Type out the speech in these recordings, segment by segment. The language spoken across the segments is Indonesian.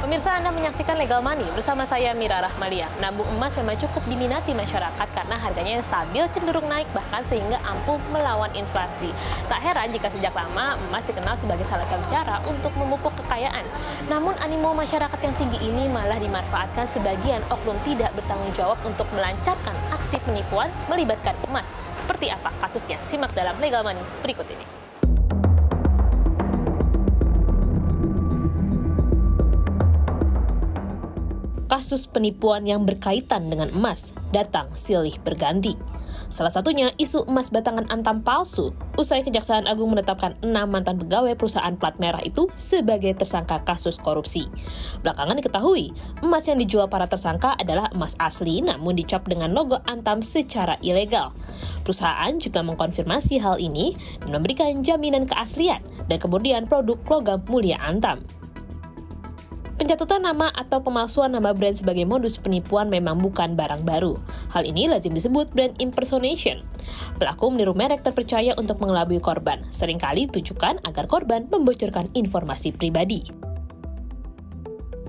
Pemirsa, Anda menyaksikan Legal Money bersama saya Mira Rahmalia. Nabung emas memang cukup diminati masyarakat karena harganya yang stabil, cenderung naik bahkan sehingga ampuh melawan inflasi. Tak heran jika sejak lama emas dikenal sebagai salah satu cara untuk memupuk kekayaan. Namun animo masyarakat yang tinggi ini malah dimanfaatkan sebagian oknum tidak bertanggung jawab untuk melancarkan aksi penipuan melibatkan emas. Seperti apa kasusnya? Simak dalam Legal Money berikut ini. Kasus penipuan yang berkaitan dengan emas datang silih berganti. Salah satunya isu emas batangan antam palsu. Usai Kejaksaan Agung menetapkan 6 mantan pegawai perusahaan plat merah itu sebagai tersangka kasus korupsi. Belakangan diketahui, emas yang dijual para tersangka adalah emas asli namun dicap dengan logo antam secara ilegal. Perusahaan juga mengkonfirmasi hal ini dan memberikan jaminan keaslian dan kemudian produk logam mulia antam. Pencatutan nama atau pemalsuan nama brand sebagai modus penipuan memang bukan barang baru. Hal ini lazim disebut brand impersonation. Pelaku meniru merek terpercaya untuk mengelabui korban, seringkali tujukan agar korban membocorkan informasi pribadi.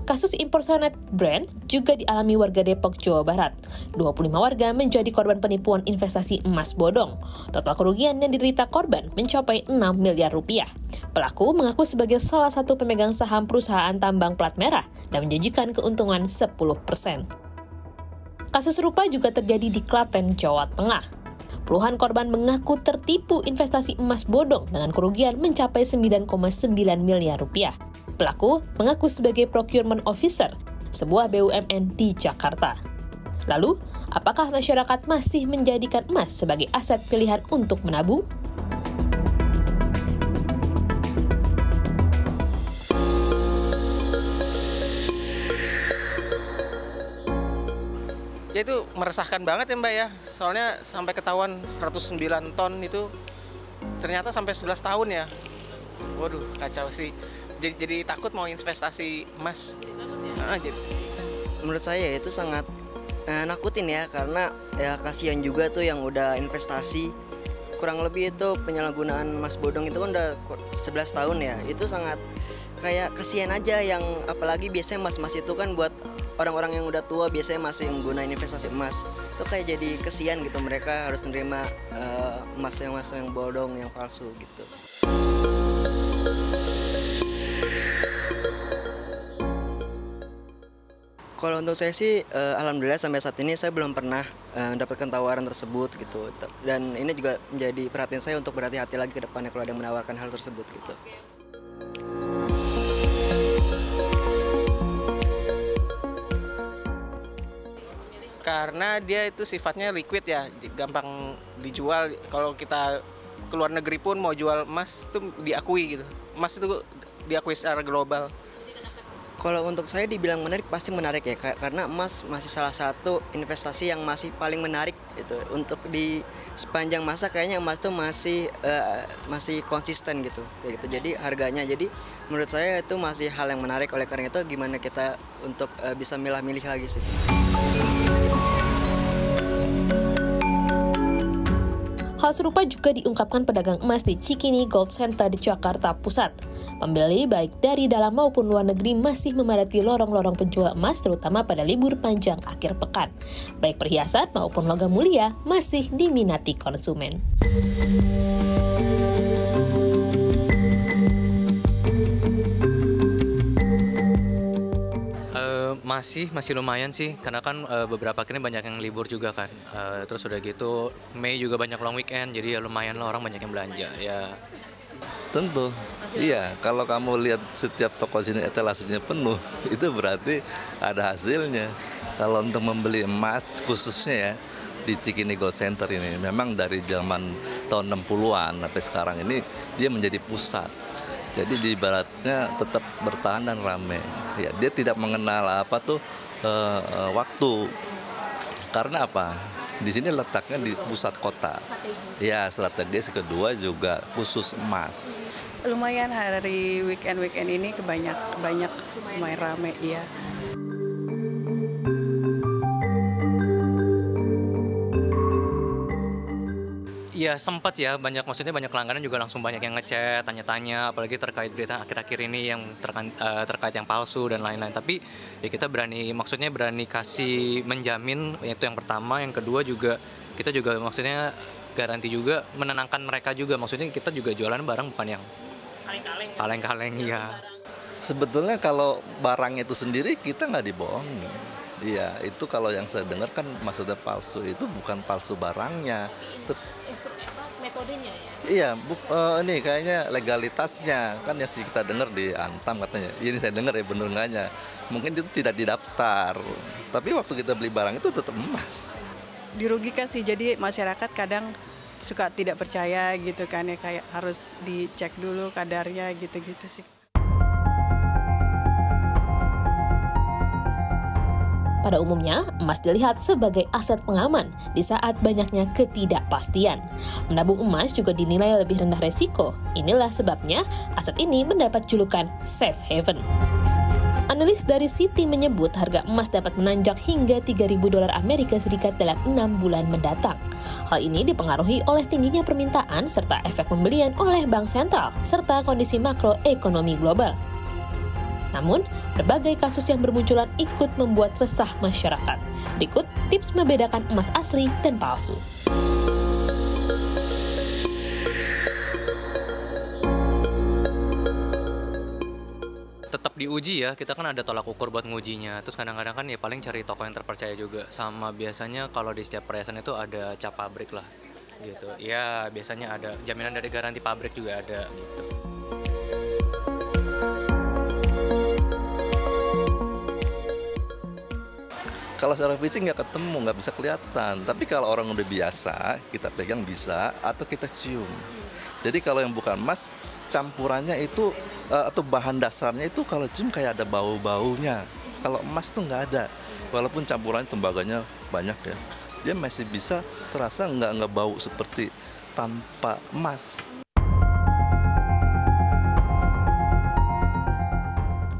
Kasus impersonate brand juga dialami warga Depok, Jawa Barat. 25 warga menjadi korban penipuan investasi emas bodong. Total kerugian yang diderita korban mencapai 6 miliar rupiah. Pelaku mengaku sebagai salah satu pemegang saham perusahaan tambang plat merah dan menjanjikan keuntungan 10%. Kasus serupa juga terjadi di Klaten, Jawa Tengah. Puluhan korban mengaku tertipu investasi emas bodong dengan kerugian mencapai 9,9 miliar rupiah. Pelaku mengaku sebagai procurement officer sebuah BUMN di Jakarta. Lalu, apakah masyarakat masih menjadikan emas sebagai aset pilihan untuk menabung? Ya itu meresahkan banget ya Mbak ya, soalnya sampai ketahuan 109 ton itu ternyata sampai 11 tahun ya. Waduh, kacau sih. Jadi takut mau investasi emas. Menurut saya itu sangat nakutin ya, karena ya kasihan juga tuh yang udah investasi. Kurang lebih itu penyalahgunaan emas bodong itu kan udah 11 tahun ya. Itu sangat kayak kasihan aja, yang apalagi biasanya emas-emas itu kan buat orang-orang yang udah tua, biasanya masih menggunakan investasi emas. Itu kayak jadi kesian gitu, mereka harus menerima emas yang bodong, yang palsu gitu. Kalau untuk saya sih, alhamdulillah sampai saat ini saya belum pernah mendapatkan tawaran tersebut gitu. Dan ini juga menjadi perhatian saya untuk berhati-hati lagi ke depannya kalau ada yang menawarkan hal tersebut gitu. Karena dia itu sifatnya liquid ya, gampang dijual. Kalau kita ke luar negeri pun mau jual emas itu diakui gitu. Emas itu diakui secara global. Kalau untuk saya dibilang menarik, pasti menarik ya, karena emas masih salah satu investasi yang masih paling menarik gitu. Untuk di sepanjang masa kayaknya emas itu masih konsisten gitu, kayak gitu. Jadi harganya, jadi menurut saya itu masih hal yang menarik. Oleh karena itu gimana kita untuk bisa milah-milih lagi sih. Hal serupa juga diungkapkan pedagang emas di Cikini Gold Center di Jakarta Pusat. Pembeli baik dari dalam maupun luar negeri masih memadati lorong-lorong penjual emas terutama pada libur panjang akhir pekan. Baik perhiasan maupun logam mulia masih diminati konsumen. Masih lumayan sih, karena kan beberapa kali banyak yang libur juga kan. Terus udah gitu Mei juga banyak long weekend, jadi ya lumayan lah orang banyak yang belanja ya. Tentu, iya. Kalau kamu lihat setiap toko sini etalasenya penuh, itu berarti ada hasilnya. Kalau untuk membeli emas khususnya ya di Cikini Gold Center ini, memang dari zaman tahun 60-an sampai sekarang ini dia menjadi pusat. Jadi di ibaratnya tetap bertahan dan ramai. Ya, dia tidak mengenal waktu. Karena apa? Di sini letaknya di pusat kota. Ya, strategis. Kedua juga khusus emas. Lumayan hari weekend ini banyak lumayan rame ya. Ya sempat ya, maksudnya banyak langganan juga langsung banyak yang ngechat, tanya-tanya, apalagi terkait berita akhir-akhir ini yang terkait yang palsu dan lain-lain. Tapi ya kita maksudnya berani kasih menjamin, itu yang pertama. Yang kedua juga kita juga maksudnya garansi juga menenangkan mereka juga. Maksudnya kita juga jualan barang bukan yang kaleng-kaleng ya. Sebetulnya kalau barang itu sendiri kita nggak dibohongin. Iya, itu kalau yang saya dengar kan maksudnya palsu itu bukan palsu barangnya. Metodenya ya? Iya, ini kayaknya legalitasnya kan yang kita dengar di Antam katanya. Ini saya dengar ya bener enggaknya. Mungkin itu tidak didaftar. Tapi waktu kita beli barang itu tetap emas. Dirugikan sih, jadi masyarakat kadang suka tidak percaya gitu kan ya, kayak harus dicek dulu kadarnya gitu-gitu sih. Pada umumnya, emas dilihat sebagai aset pengaman di saat banyaknya ketidakpastian. Menabung emas juga dinilai lebih rendah resiko. Inilah sebabnya aset ini mendapat julukan safe haven. Analis dari Citi menyebut harga emas dapat menanjak hingga $3.000 Amerika Serikat dalam 6 bulan mendatang. Hal ini dipengaruhi oleh tingginya permintaan serta efek pembelian oleh bank sentral serta kondisi makroekonomi global. Namun, berbagai kasus yang bermunculan ikut membuat resah masyarakat. Berikut tips membedakan emas asli dan palsu. Tetap diuji ya, kita kan ada tolak ukur buat ngujinya. Terus kadang-kadang kan ya paling cari toko yang terpercaya juga. Sama biasanya kalau di setiap perhiasan itu ada cap pabrik lah gitu. Ya biasanya ada jaminan dari garansi pabrik juga ada gitu. Kalau secara fisik nggak ketemu, nggak bisa kelihatan. Tapi kalau orang udah biasa, kita pegang bisa atau kita cium. Jadi kalau yang bukan emas, campurannya itu atau bahan dasarnya itu kalau cium kayak ada bau-baunya. Kalau emas tuh nggak ada. Walaupun campurannya tembaganya banyak ya, dia masih bisa terasa nggak bau seperti tanpa emas.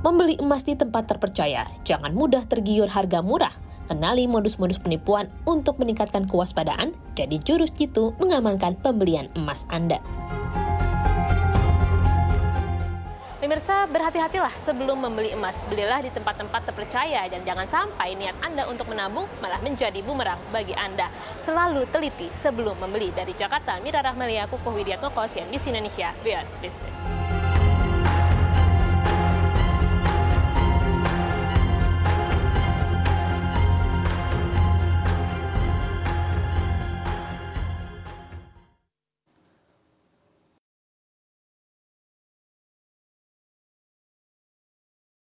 Membeli emas di tempat terpercaya, jangan mudah tergiur harga murah. Kenali modus-modus penipuan untuk meningkatkan kewaspadaan, jadi jurus jitu mengamankan pembelian emas Anda. Pemirsa, berhati-hatilah sebelum membeli emas. Belilah di tempat-tempat terpercaya dan jangan sampai niat Anda untuk menabung malah menjadi bumerang bagi Anda. Selalu teliti sebelum membeli. Dari Jakarta, Mira Rahmalia, Kukuh Widiatmoko, CNBC Indonesia, Beyond Business.